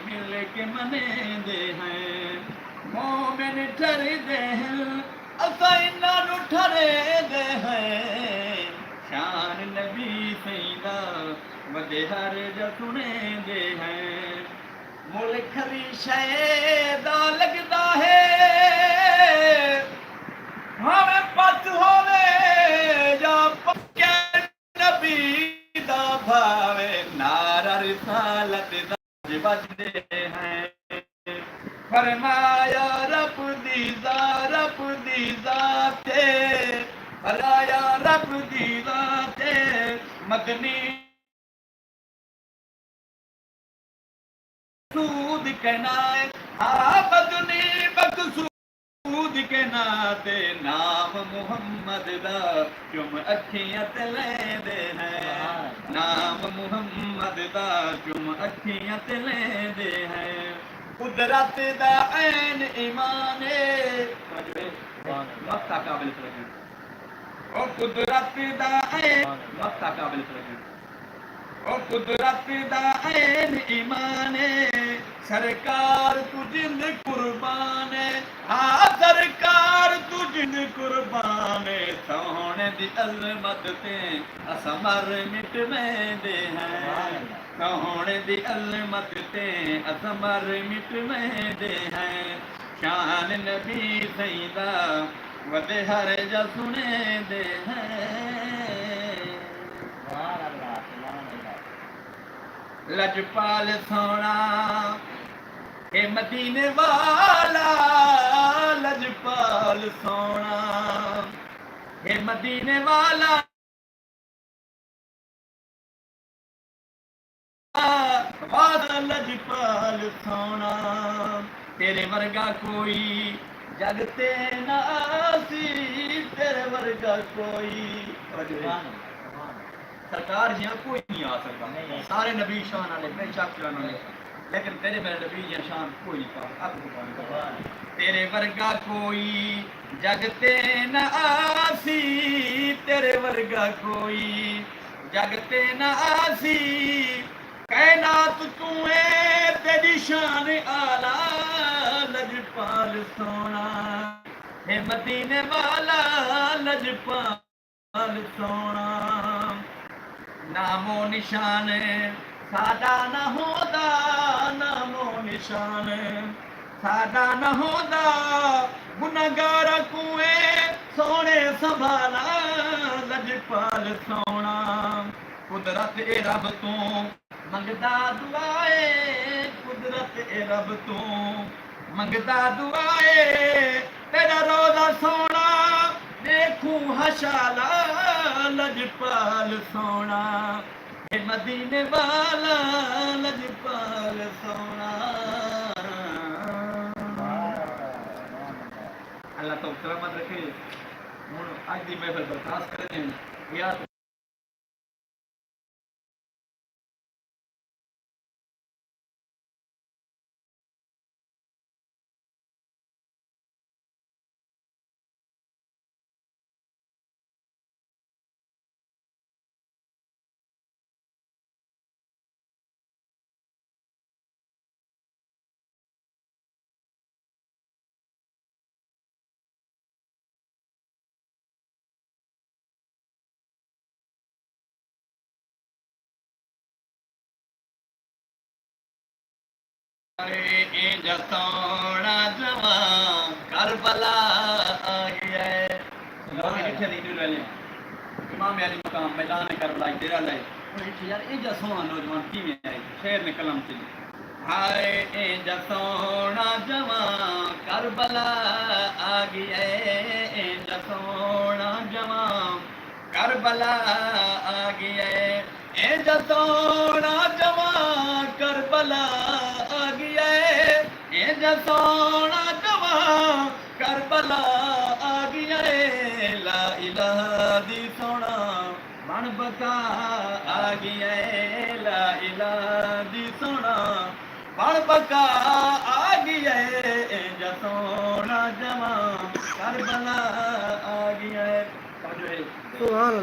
मिल के मने दे हैं मोमिन ठरे दे हैं असां इन्हां नूं ठरे दे हैं शान नबी सईदा वदे हर जा सुने दे हैं मुल खरी शय दा लगदा है भावें पत होवे या पक्के नबी दा भावे नारा रिसालत दा बजदे हैं फरमाया रब दी ज़ाते फरमाया रब दी ज़ाते मदनी सूद कहना मदनी मकसूद के नाते नाम मुहम्मद दा चुम अखियां ते लेंदे हैं नाम मुहम्मद दा चुम अखियां ते लेंदे हैं कुदरत दा ऐन ईमान मक्ता काबिल ओ कुदरत दा ऐन मक्ता काबिल ओ कुदरत दा ऐन ईमान सरकार तू जिंद कुर्बान हाँ सरकार तू जिंद कुर्बान सोहने दी अज़मत ते असां मर मिट वेंदे हैं सोहने दी अज़मत ते असां मर मिट वेंदे हैं शान नबी सईदा वदे हर जा सुने दे हैं लजपाल सोना हे मदीने वाला लजपाल सोना हे मदीने वाला वादा लजपाल सोना तेरे वर्गा कोई जगते नासी तेरे वर्गा कोई सरकार जियां कोई नहीं आ सकता सारे नबी शान वाले बेशक शान वाले लेकिन तेरे मेरे नबी जियां शान कोई नहीं पा तेरे वर्गा कोई जगते न आसी तेरे वर्गा कोई जगते न आसी कायनात तू है तेरी शान आला लजपाल सोना हे मदीने वाला लजपाल सोना नामो निशान सादा न होदा नामो निशान सादा न होदा गुनहगार कुएं सोने संभाला लजपाल सोना कुदरत ए रब तू मंगदा दुआए कुदरत ए रब तू मंगदा दुआए तेरा रोजा सोना देखूं हशाला लजपाल सोना हे मदीने वाला लजपाल सोना अल्लाह तो सलामत रखे हुण अज दी महफिल बर्दाश्त करें या सोना जवान करबला आ गया इमाम अली मकाम मैदान करबला तेरा ले यार ए जा सोना नौजवान किवें आए शेर ने कलम से हाय ए जा सोना जवान करबला आ गया ए जा सोना जवान करबला आ गया ए जा सोना जवान करबला आ गया ए जा सोना जवान करबला आ गया ला इलाहा दी सोना बन बका आ गया ला इलाहा दी सोना बन बका आ गया जा सोना जवान करबला आ गया